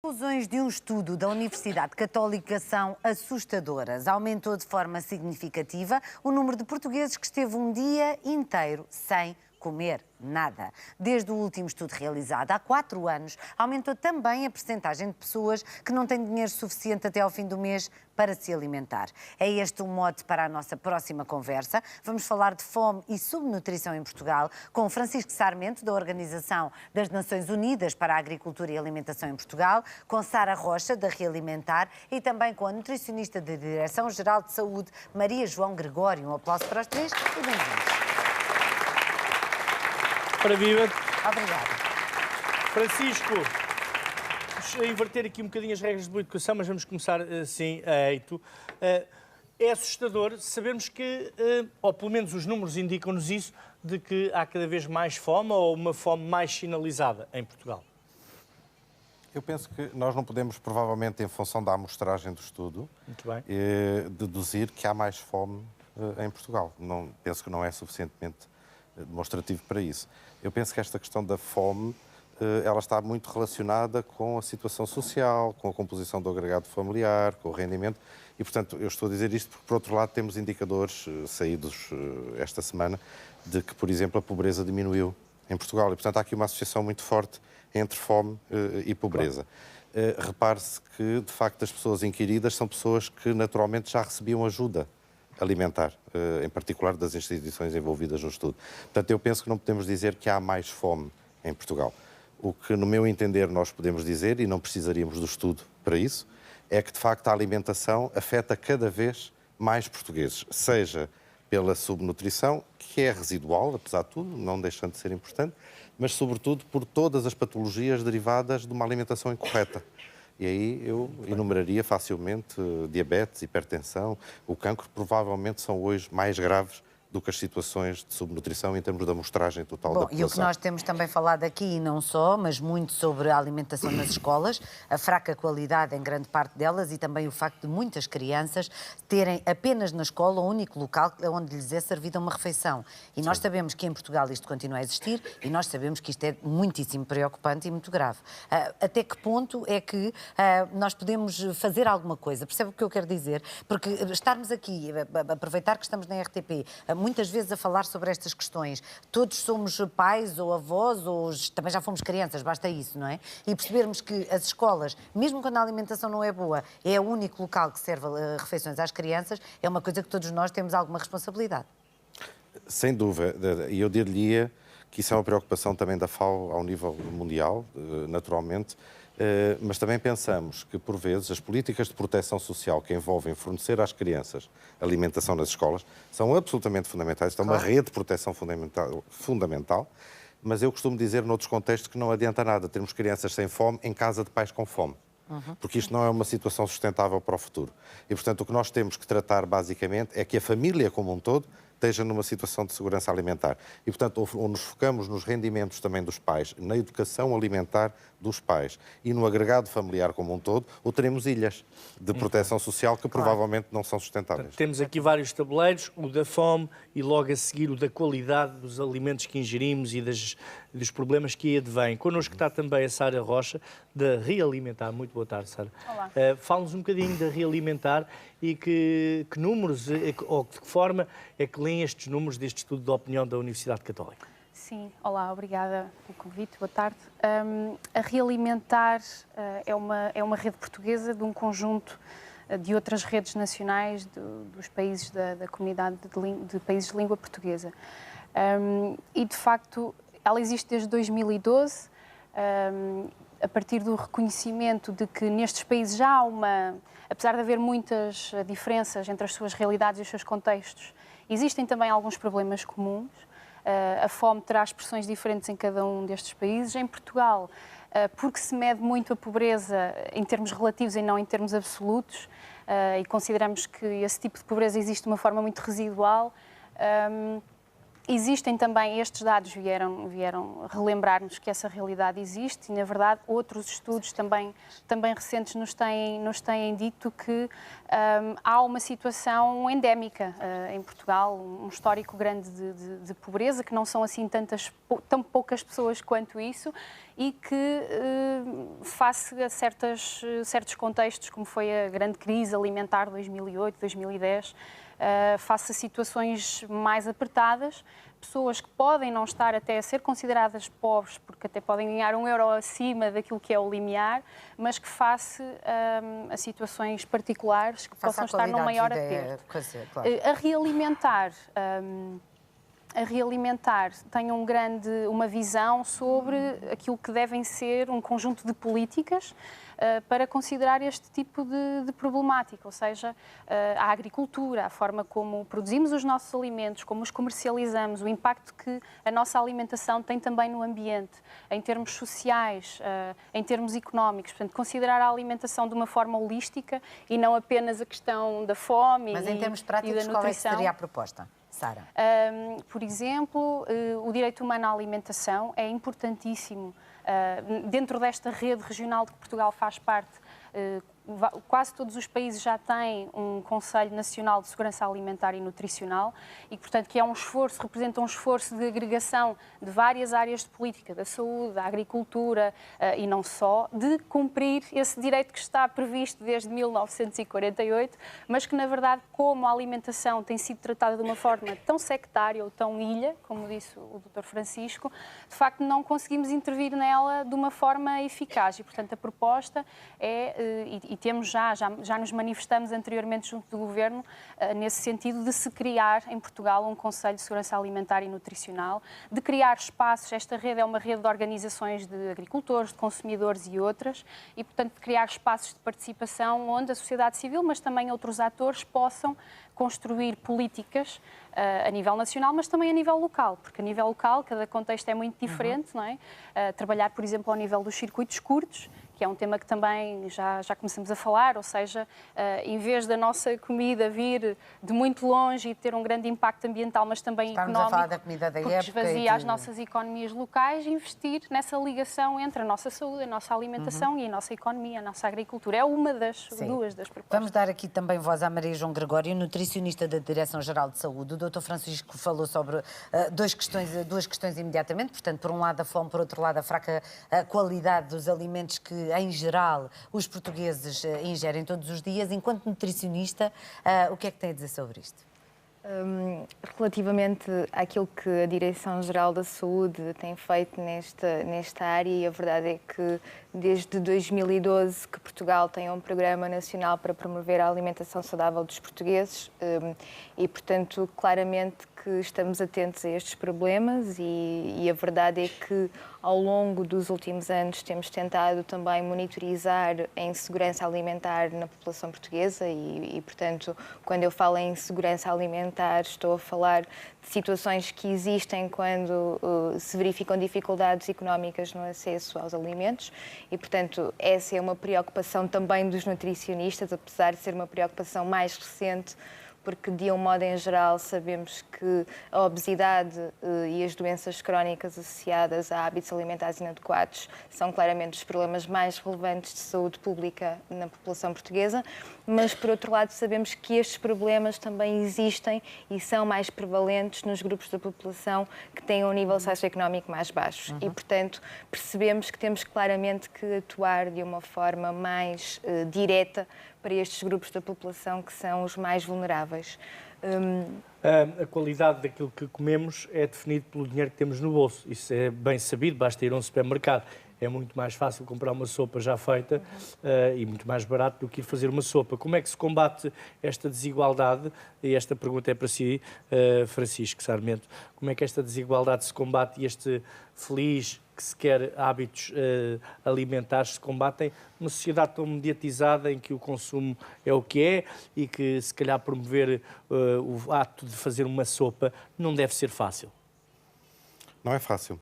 Conclusões de um estudo da Universidade Católica são assustadoras. Aumentou de forma significativa o número de portugueses que esteve um dia inteiro sem comer nada. Desde o último estudo realizado há 4 anos, aumentou também a percentagem de pessoas que não têm dinheiro suficiente até ao fim do mês para se alimentar. É este o mote para a nossa próxima conversa. Vamos falar de fome e subnutrição em Portugal com Francisco Sarmento, da Organização das Nações Unidas para a Agricultura e Alimentação em Portugal, com Sara Rocha, da Realimentar, e também com a nutricionista da Direção-Geral de Saúde, Maria João Gregório. Um aplauso para os três e bem-vindos. Para viva. Obrigada. Francisco, vamos inverter aqui um bocadinho as regras de boa educação, mas vamos começar assim a eito. É assustador sabermos que, ou pelo menos os números indicam-nos isso, de que há cada vez mais fome ou uma fome mais sinalizada em Portugal. Eu penso que nós não podemos, provavelmente, em função da amostragem do estudo, deduzir que há mais fome em Portugal. Não, penso que não é suficientemente demonstrativo para isso. Eu penso que esta questão da fome, ela está muito relacionada com a situação social, com a composição do agregado familiar, com o rendimento, e, portanto, eu estou a dizer isto porque, por outro lado, temos indicadores saídos esta semana de que, por exemplo, a pobreza diminuiu em Portugal, e, portanto, há aqui uma associação muito forte entre fome e pobreza. Repare-se que, de facto, as pessoas inquiridas são pessoas que, naturalmente, já recebiam ajuda alimentar, em particular das instituições envolvidas no estudo. Portanto, eu penso que não podemos dizer que há mais fome em Portugal. O que, no meu entender, nós podemos dizer, e não precisaríamos do estudo para isso, é que, de facto, a alimentação afeta cada vez mais portugueses, seja pela subnutrição, que é residual, apesar de tudo, não deixando de ser importante, mas, sobretudo, por todas as patologias derivadas de uma alimentação incorreta. E aí eu enumeraria facilmente diabetes, hipertensão, o cancro, provavelmente são hoje mais graves do que as situações de subnutrição em termos da amostragem total da população. E o que nós temos também falado aqui, e não só, mas muito sobre a alimentação nas escolas, a fraca qualidade em grande parte delas e também o facto de muitas crianças terem apenas na escola o único local onde lhes é servida uma refeição. E nós sabemos que em Portugal isto continua a existir e nós sabemos que isto é muitíssimo preocupante e muito grave. Até que ponto é que nós podemos fazer alguma coisa? Percebe o que eu quero dizer? Porque estarmos aqui, aproveitar que estamos na RTP, muitas vezes a falar sobre estas questões. Todos somos pais ou avós, ou também já fomos crianças, basta isso, não é? E percebermos que as escolas, mesmo quando a alimentação não é boa, é o único local que serve refeições às crianças, é uma coisa que todos nós temos alguma responsabilidade. Sem dúvida, e eu diria que isso é uma preocupação também da FAO ao nível mundial, naturalmente, mas também pensamos que, por vezes, as políticas de proteção social que envolvem fornecer às crianças alimentação nas escolas são absolutamente fundamentais. Isto é uma rede de proteção fundamental, mas eu costumo dizer, noutros contextos, que não adianta nada termos crianças sem fome em casa de pais com fome. Porque isto não é uma situação sustentável para o futuro. E, portanto, o que nós temos que tratar, basicamente, é que a família como um todo esteja numa situação de segurança alimentar. E, portanto, ou nos focamos nos rendimentos também dos pais, na educação alimentar dos pais e no agregado familiar como um todo, ou teremos ilhas de proteção social que provavelmente não são sustentáveis. Portanto, temos aqui vários tabuleiros, o da fome e logo a seguir o da qualidade dos alimentos que ingerimos e dos problemas que aí advêm. Connosco está também a Sara Rocha, da Realimentar. Muito boa tarde, Sara. Olá. Fala-nos um bocadinho da Realimentar e que números, ou de que forma é que leem estes números deste estudo de opinião da Universidade Católica. Sim, olá, obrigada pelo convite, boa tarde. A Realimentar é uma rede portuguesa de um conjunto de outras redes nacionais dos países da comunidade de países de língua portuguesa. E, de facto, ela existe desde 2012, a partir do reconhecimento de que nestes países já há apesar de haver muitas diferenças entre as suas realidades e os seus contextos, existem também alguns problemas comuns. A fome terá expressões diferentes em cada um destes países. Em Portugal, porque se mede muito a pobreza em termos relativos e não em termos absolutos, e consideramos que esse tipo de pobreza existe de uma forma muito residual, Existem também, estes dados vieram relembrar-nos que essa realidade existe e, na verdade, outros estudos também recentes nos têm dito que há uma situação endémica em Portugal, um histórico grande de pobreza, que não são assim tão poucas pessoas quanto isso e que, face a certos contextos, como foi a grande crise alimentar de 2008, 2010, face a situações mais apertadas, pessoas que podem não estar até a ser consideradas pobres, porque até podem ganhar €1 acima daquilo que é o limiar, mas que face a situações particulares que possam estar num maior aperto. Claro. A realimentar tem uma visão sobre aquilo que devem ser um conjunto de políticas para considerar este tipo de problemática, ou seja, a agricultura, a forma como produzimos os nossos alimentos, como os comercializamos, o impacto que a nossa alimentação tem também no ambiente, em termos sociais, em termos económicos. Portanto, considerar a alimentação de uma forma holística e não apenas a questão da fome Mas em termos e da práticos, qual é que nutrição. seria a proposta, Sara? Por exemplo, o direito humano à alimentação é importantíssimo. Dentro desta rede regional de que Portugal faz parte, quase todos os países já têm um Conselho Nacional de Segurança Alimentar e Nutricional e, portanto, que representa um esforço de agregação de várias áreas de política, da saúde, da agricultura e não só, de cumprir esse direito que está previsto desde 1948, mas que, na verdade, como a alimentação tem sido tratada de uma forma tão sectária ou tão ilha, como disse o Dr. Francisco, de facto não conseguimos intervir nela de uma forma eficaz e, portanto, a proposta é, e temos já nos manifestamos anteriormente junto do Governo nesse sentido de se criar em Portugal um Conselho de Segurança Alimentar e Nutricional, de criar espaços, esta rede é uma rede de organizações de agricultores, de consumidores e outras, e portanto de criar espaços de participação onde a sociedade civil, mas também outros atores possam construir políticas a nível nacional, mas também a nível local, porque a nível local cada contexto é muito diferente, não é? Trabalhar, por exemplo, ao nível dos circuitos curtos, que é um tema que também já começamos a falar, ou seja, em vez da nossa comida vir de muito longe e ter um grande impacto ambiental, mas também económico, a falar da comida da porque época esvazia as nossas economias locais, investir nessa ligação entre a nossa saúde, a nossa alimentação e a nossa economia, a nossa agricultura. É uma duas das propostas. Vamos dar aqui também voz à Maria João Gregório, nutricionista da Direção-Geral de Saúde. O Dr. Francisco falou sobre duas questões imediatamente, portanto, por um lado a fome, por outro lado a fraca qualidade dos alimentos que, em geral, os portugueses ingerem todos os dias. Enquanto nutricionista, o que é que tem a dizer sobre isto? Relativamente àquilo que a Direção-Geral da Saúde tem feito nesta área, e a verdade é que desde 2012 que Portugal tem um programa nacional para promover a alimentação saudável dos portugueses e, portanto, claramente que estamos atentos a estes problemas e a verdade é que ao longo dos últimos anos temos tentado também monitorizar a insegurança alimentar na população portuguesa e, portanto, quando eu falo em segurança alimentar, estou a falar de situações que existem quando se verificam dificuldades económicas no acesso aos alimentos e, portanto, essa é uma preocupação também dos nutricionistas, apesar de ser uma preocupação mais recente, porque, de um modo em geral, sabemos que a obesidade e as doenças crónicas associadas a hábitos alimentares inadequados são claramente os problemas mais relevantes de saúde pública na população portuguesa, mas, por outro lado, sabemos que estes problemas também existem e são mais prevalentes nos grupos da população que têm um nível socioeconómico mais baixo. E, portanto, percebemos que temos claramente que atuar de uma forma mais direta para estes grupos da população que são os mais vulneráveis. A qualidade daquilo que comemos é definido pelo dinheiro que temos no bolso. Isso é bem sabido, basta ir a um supermercado. É muito mais fácil comprar uma sopa já feita e muito mais barato do que ir fazer uma sopa. Como é que se combate esta desigualdade? E esta pergunta é para si, Francisco Sarmento. Como é que esta desigualdade se combate e este feliz que se quer hábitos alimentares se combatem numa sociedade tão mediatizada em que o consumo é o que é e que se calhar promover o ato de fazer uma sopa não deve ser fácil? Não é fácil.